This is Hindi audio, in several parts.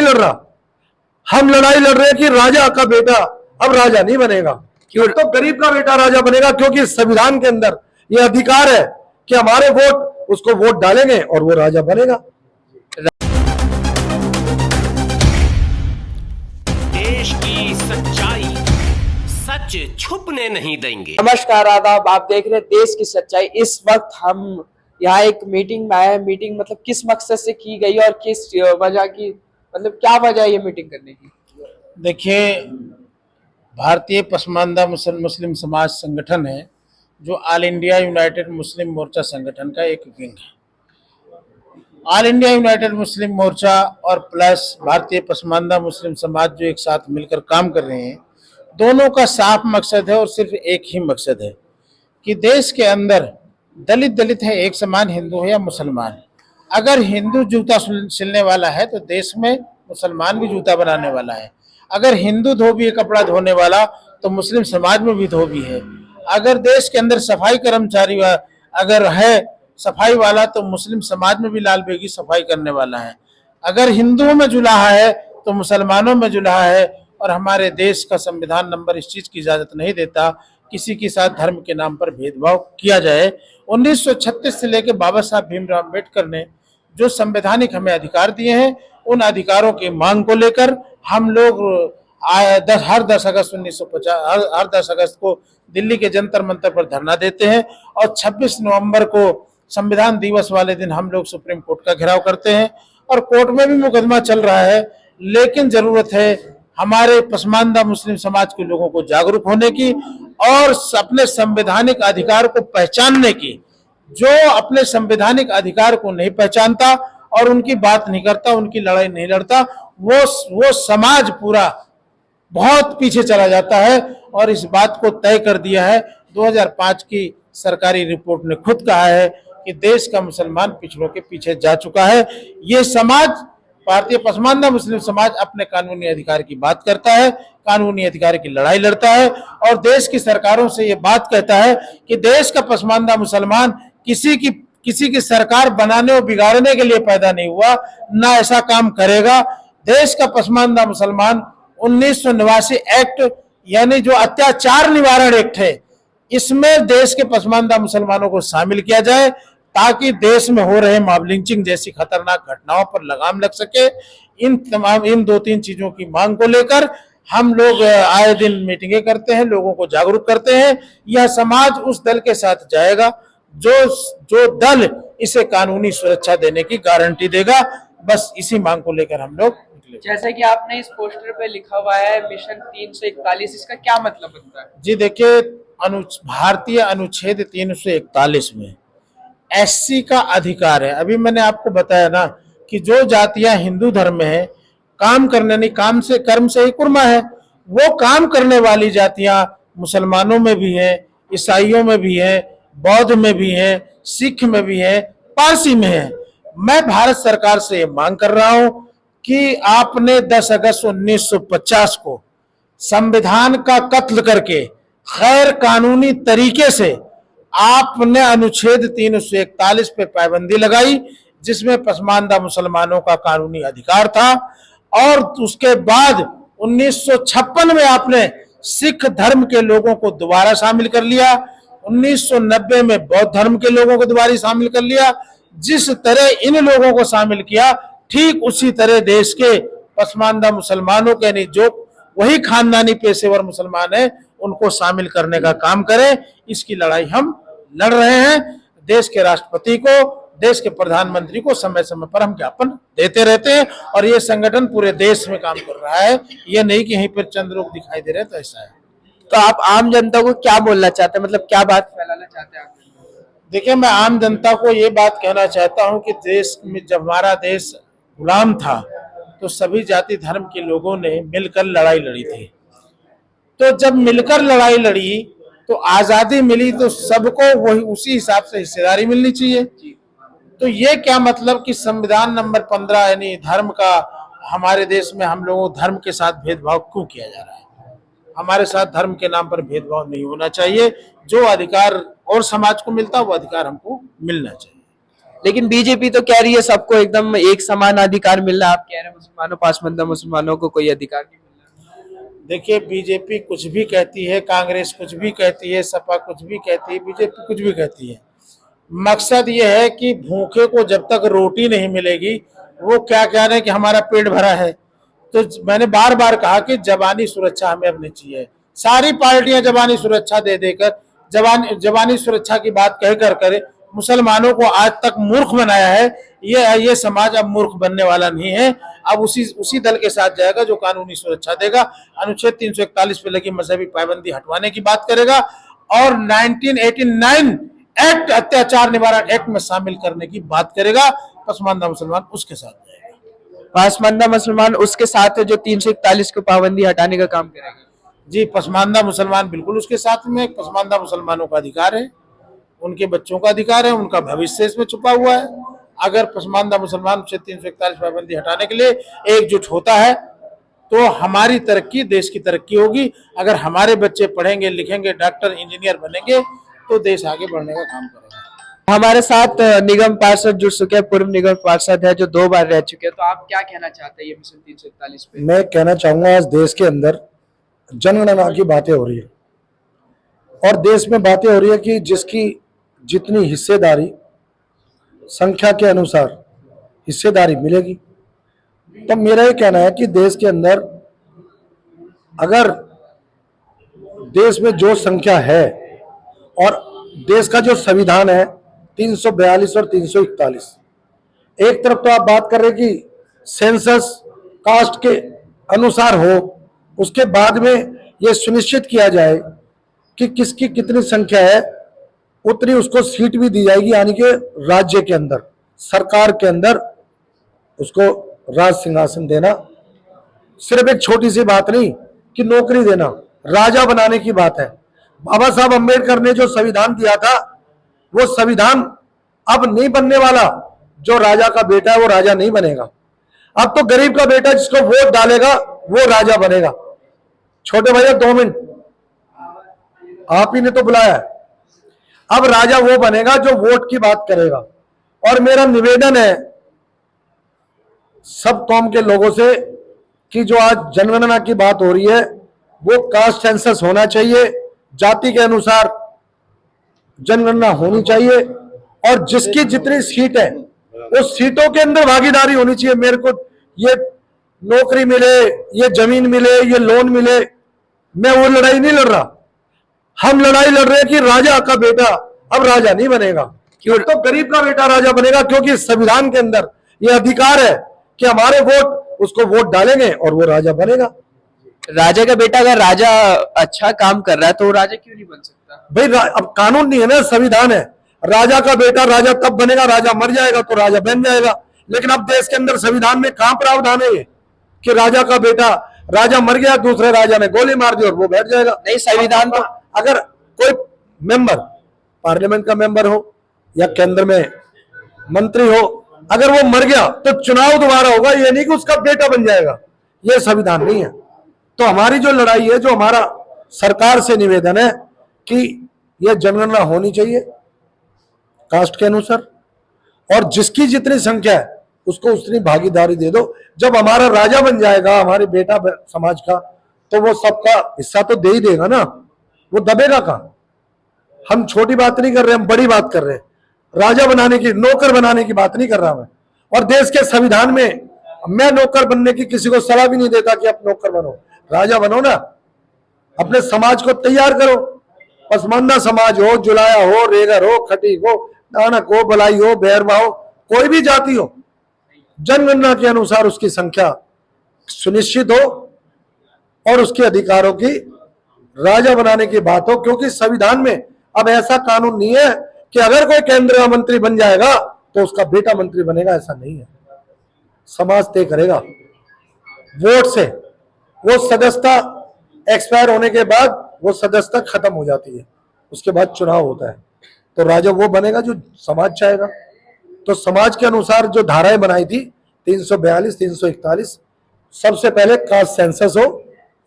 लड़ रहा, हम लड़ाई लड़ रहे हैं कि राजा का बेटा अब राजा नहीं बनेगा। क्यों? तो गरीब का बेटा राजा बनेगा, क्योंकि संविधान के अंदर यह अधिकार है कि हमारे वोट उसको वोट डालेंगे और वो राजा बनेगा। देश की सच्चाई सच छुपने नहीं देंगे। नमस्कार, आदाब। आप देख रहे हैं देश की सच्चाई। इस वक्त हम यहाँ एक मीटिंग में आए हैं। मीटिंग मतलब किस मकसद से की गई और किस वजह की, मतलब क्या वजह है ये मीटिंग करने की? देखिए, भारतीय पसमानदा मुस्लिम समाज संगठन है जो ऑल इंडिया यूनाइटेड मुस्लिम मोर्चा संगठन का एक विंग है। ऑल इंडिया यूनाइटेड मुस्लिम मोर्चा और प्लस भारतीय पसमानदा मुस्लिम समाज जो एक साथ मिलकर काम कर रहे हैं, दोनों का साफ मकसद है और सिर्फ एक ही मकसद है कि देश के अंदर दलित है, एक समान, हिंदू है या मुसलमान। अगर हिंदू जूता सिलने वाला है तो देश में मुसलमान भी जूता बनाने वाला है। अगर हिंदू धोबी है कपड़ा धोने वाला तो मुस्लिम समाज में भी धोबी है। अगर देश के अंदर सफाई कर्मचारी अगर है सफाई वाला तो मुस्लिम समाज में भी लाल बेगी सफाई करने वाला है। अगर हिंदुओं में जुलाहा है तो मुसलमानों में जुलाहा है। और हमारे देश का संविधान नंबर इस चीज की इजाजत नहीं देता किसी के साथ धर्म के नाम पर भेदभाव किया जाए। 1936 से लेकर बाबा साहब भीमराव अम्बेडकर ने जो संवैधानिक हमें अधिकार दिए हैं, उन अधिकारों की मांग को लेकर हम लोग हर 10 अगस्त 1950 हर 10 अगस्त को दिल्ली के जंतर मंतर पर धरना देते हैं और 26 नवंबर को संविधान दिवस वाले दिन हम लोग सुप्रीम कोर्ट का घेराव करते हैं। और कोर्ट में भी मुकदमा चल रहा है, लेकिन जरूरत है हमारे पसमानदा मुस्लिम समाज के लोगों को जागरूक होने की और अपने संवैधानिक अधिकार को पहचानने की। जो अपने संवैधानिक अधिकार को नहीं पहचानता और उनकी बात नहीं करता, उनकी लड़ाई नहीं लड़ता, वो समाज पूरा बहुत पीछे चला जाता है। और इस बात को तय कर दिया है 2005 की सरकारी रिपोर्ट ने खुद कहा है कि देश का मुसलमान पिछड़ों के पीछे जा चुका है। ये समाज, भारतीय पसमानदा मुस्लिम समाज, अपने कानूनी अधिकार की बात करता है, कानूनी अधिकार की लड़ाई लड़ता है और देश की सरकारों से ये बात कहता है कि देश का पसमानदा मुसलमान किसी की सरकार बनाने और बिगाड़ने के लिए पैदा नहीं हुआ, ना ऐसा काम करेगा। देश का पसमानदा मुसलमान 1989 एक्ट यानी जो अत्याचार निवारण एक्ट है, इसमें देश के पसमानदा मुसलमानों को शामिल किया जाए ताकि देश में हो रहे मॉब लिंचिंग जैसी खतरनाक घटनाओं पर लगाम लग सके। इन 2-3 चीजों की मांग को लेकर हम लोग आए दिन मीटिंगें करते हैं, लोगों को जागरूक करते हैं। यह समाज उस दल के साथ जाएगा जो दल इसे कानूनी सुरक्षा देने की गारंटी देगा। बस इसी मांग को लेकर हम लोग निकले। जैसे कि आपने इस पोस्टर पे लिखा हुआ है मिशन 341, इसका क्या मतलब बनता है? जी देखिए, भारतीय अनुच्छेद 341 में एससी का अधिकार है। अभी मैंने आपको बताया ना कि जो जातियां हिंदू धर्म में है, काम करने नहीं, काम से कर्म से ही कुर्मा है, वो काम करने वाली जातियां मुसलमानों में भी है, ईसाइयों में भी है, बौद्ध में भी है, सिख में भी है, पारसी में है। मैं भारत सरकार से ये मांग कर रहा हूं कि आपने 10 अगस्त 1950 को संविधान का कत्ल करके गैर कानूनी तरीके से आपने अनुच्छेद 341 पे पाबंदी लगाई, जिसमें पसमानदा मुसलमानों का कानूनी अधिकार था। और उसके बाद 1956 में आपने सिख धर्म के लोगों को दोबारा शामिल कर लिया, 1990 में बौद्ध धर्म के लोगों को दोबारा शामिल कर लिया। जिस तरह इन लोगों को शामिल किया, ठीक उसी तरह देश के पसमानदा मुसलमानों के नहीं, जो वही खानदानी पेशेवर मुसलमान है, उनको शामिल करने का काम करें। इसकी लड़ाई हम लड़ रहे हैं। देश के राष्ट्रपति को, देश के प्रधानमंत्री को समय समय पर हम ज्ञापन देते रहते हैं और ये संगठन पूरे देश में काम कर रहा है। ये नहीं कि यहीं पर चंद लोग दिखाई दे रहे हैं, तो ऐसा है। तो आप आम जनता को क्या बोलना चाहते हैं, मतलब क्या बात फैलाना चाहते हैं आप? देखिए, मैं आम जनता को ये बात कहना चाहता हूँ कि देश में जब हमारा देश गुलाम था तो सभी जाति धर्म के लोगों ने मिलकर लड़ाई लड़ी थी। तो जब मिलकर लड़ाई लड़ी तो आजादी मिली, तो सबको वही उसी हिसाब से हिस्सेदारी मिलनी चाहिए। तो ये क्या मतलब कि संविधान नंबर 15 यानी धर्म का, हमारे देश में हम लोगों धर्म के साथ भेदभाव क्यों किया जा रहा है? हमारे साथ धर्म के नाम पर भेदभाव नहीं होना चाहिए। जो अधिकार और समाज को मिलता है वो अधिकार हमको मिलना चाहिए। लेकिन बीजेपी तो कह रही है सबको एकदम एक समान अधिकार मिल रहा है, आप कह रहे हैं मुसलमानों पासमंदा मुसलमानों को कोई अधिकार नहीं मिल रहा। देखिए, बीजेपी कुछ भी कहती है, कांग्रेस कुछ भी कहती है, सपा कुछ भी कहती है, बीजेपी कुछ भी कहती है, मकसद ये है कि भूखे को जब तक रोटी नहीं मिलेगी, वो क्या कह रहे हैं कि हमारा पेट भरा है। तो मैंने बार बार कहा कि जबानी सुरक्षा हमें अपनी चाहिए। सारी पार्टियां जबानी सुरक्षा दे देकर जबानी सुरक्षा की बात कर मुसलमानों को आज तक मूर्ख बनाया है। ये समाज अब मूर्ख बनने वाला नहीं है। अब उसी दल के साथ जाएगा जो कानूनी सुरक्षा देगा, अनुच्छेद 341 पे लगी मजहबी पाबंदी हटवाने की बात करेगा और 1989 एक्ट, अत्याचार निवारण एक्ट में शामिल करने की बात करेगा। पसमानदा मुसलमान उसके साथ जाएगा। पासमंदा मुसलमान उसके साथ है जो 341 को पाबंदी हटाने का काम करेगा। जी, पसमानदा मुसलमान बिल्कुल उसके साथ में। पसमानदा मुसलमानों का अधिकार है, उनके बच्चों का अधिकार है, उनका भविष्य इसमें छुपा हुआ है। अगर पसमानदा मुसलमान 341 पाबंदी हटाने के लिए एकजुट होता है तो हमारी तरक्की, देश की तरक्की होगी। अगर हमारे बच्चे पढ़ेंगे लिखेंगे, डॉक्टर इंजीनियर बनेंगे तो देश आगे बढ़ने का काम करेगा। हमारे साथ निगम पार्षद जुड़ चुके हैं, पूर्व निगम पार्षद है जो 2 बार रह चुके हैं, तो आप क्या कहना चाहते हैं ये मिशन 341 पे? मैं कहना चाहूंगा, आज देश के अंदर जनगणना की बातें हो रही है और देश में बातें हो रही है कि जिसकी जितनी हिस्सेदारी, संख्या के अनुसार हिस्सेदारी मिलेगी। तो मेरा ये कहना है कि देश के अंदर अगर देश में जो संख्या है और देश का जो संविधान है 342 और 341, एक तरफ तो आप बात कर रहे हैं कि सेंसस कास्ट के अनुसार हो, उसके बाद में यह सुनिश्चित किया जाए कि किसकी कितनी संख्या है, उतनी उसको सीट भी दी जाएगी, यानी कि राज्य के अंदर, सरकार के अंदर उसको राज सिंहासन देना। सिर्फ एक छोटी सी बात नहीं कि नौकरी देना, राजा बनाने की बात है। बाबा साहब अम्बेडकर ने जो संविधान दिया था, वो संविधान अब नहीं बनने वाला। जो राजा का बेटा है वो राजा नहीं बनेगा। अब तो गरीब का बेटा जिसको वोट डालेगा वो राजा बनेगा। छोटे भैया 2 मिनट, आप ही ने तो बुलाया है। अब राजा वो बनेगा जो वोट की बात करेगा। और मेरा निवेदन है सब कौम के लोगों से कि जो आज जनगणना की बात हो रही है वो कास्ट सेंसस होना चाहिए, जाति के अनुसार जनगणना होनी चाहिए और जिसकी जितनी सीट है उस सीटों के अंदर भागीदारी होनी चाहिए। मेरे को ये नौकरी मिले, ये जमीन मिले, ये लोन मिले, मैं वो लड़ाई नहीं लड़ रहा। हम लड़ाई लड़ रहे हैं कि राजा का बेटा अब राजा नहीं बनेगा, क्यों? तो गरीब का बेटा राजा बनेगा, क्योंकि संविधान के अंदर ये अधिकार है कि हमारे वोट उसको वोट डालेंगे और वो राजा बनेगा। राजा का बेटा अगर राजा अच्छा काम कर रहा है तो वो राजा क्यों नहीं बन सकता? भाई अब कानून नहीं है ना, संविधान है। राजा का बेटा राजा तब बनेगा, राजा मर जाएगा तो राजा बन जाएगा। लेकिन अब देश के अंदर संविधान में कहां प्रावधान है ये कि राजा का बेटा, राजा मर गया, दूसरे राजा ने गोली मार दी और वो बैठ जाएगा? नहीं, संविधान तो अगर कोई मेंबर, पार्लियामेंट का मेंबर हो या केंद्र में मंत्री हो, अगर वो मर गया तो चुनाव दोबारा होगा, ये नहीं कि उसका बेटा बन जाएगा। ये संविधान नहीं है। तो हमारी जो लड़ाई है, जो हमारा सरकार से निवेदन है कि यह जनगणना होनी चाहिए कास्ट के अनुसार और जिसकी जितनी संख्या है उसको उतनी भागीदारी दे दो। जब हमारा राजा बन जाएगा, हमारे बेटा समाज का, तो वो सबका हिस्सा तो दे ही देगा ना, वो दबेगा कहां? हम छोटी बात नहीं कर रहे, हम बड़ी बात कर रहे हैं। राजा बनाने की, नौकर बनाने की बात नहीं कर रहा मैं। और देश के संविधान में मैं नौकर बनने की किसी को सलाह भी नहीं देता कि आप नौकर बनो, राजा बनो ना। अपने समाज को तैयार करो, पसमानदा समाज हो, जुलाया हो, रेगर हो, खटीक हो, नानक हो, बलाई हो, बैरवा हो, कोई भी जाति हो, जनगणना के अनुसार उसकी संख्या सुनिश्चित हो और उसके अधिकारों की राजा बनाने की बात हो। क्योंकि संविधान में अब ऐसा कानून नहीं है कि अगर कोई केंद्रीय मंत्री बन जाएगा तो उसका बेटा मंत्री बनेगा, ऐसा नहीं है। समाज तय करेगा वोट से। वो सदस्यता एक्सपायर होने के बाद वो सदस्यता खत्म हो जाती है, उसके बाद चुनाव होता है। तो राजा वो बनेगा जो समाज चाहेगा। तो समाज के अनुसार जो धाराएं बनाई थी 342, 341, सबसे पहले कास्ट सेंसस हो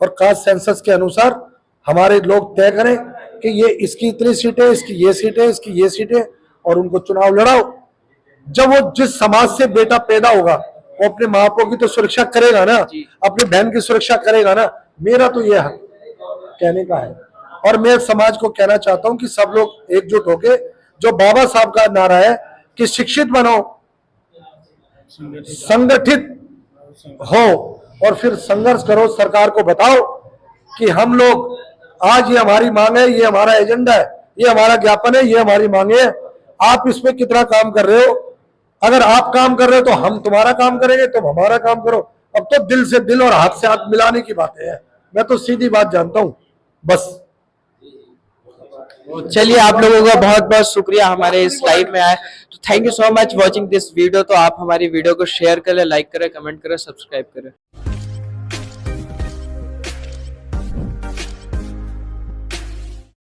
और कास्ट सेंसस के अनुसार हमारे लोग तय करें कि ये इसकी इतनी सीटें, इसकी ये सीटें, इसकी ये सीटें, और उनको चुनाव लड़ाओ। जब वो जिस समाज से बेटा पैदा होगा वो अपने माँ बापों की तो सुरक्षा करेगा ना, अपनी बहन की सुरक्षा करेगा ना। मेरा तो ये हक कहने का है। और मैं समाज को कहना चाहता हूं कि सब लोग एकजुट होके, जो बाबा साहब का नारा है कि शिक्षित बनो, संगठित हो और फिर संघर्ष करो, सरकार को बताओ कि हम लोग आज ये हमारी मांग है, ये हमारा एजेंडा है, ये हमारा ज्ञापन है, ये हमारी मांगे है, आप इसमें कितना काम कर रहे हो। अगर आप काम कर रहे हो तो हम तुम्हारा काम करेंगे, तुम हमारा काम करो। अब तो दिल से दिल और हाथ से हाथ मिलाने की बातें हैं। मैं तो सीधी बात जानता हूं बस। चलिए, आप लोगों का बहुत बहुत शुक्रिया हमारे इस लाइव में आए। तो thank you so much watching this video. तो आप हमारी वीडियो को शेयर करें, लाइक करें, कमेंट करें, सब्सक्राइब करें।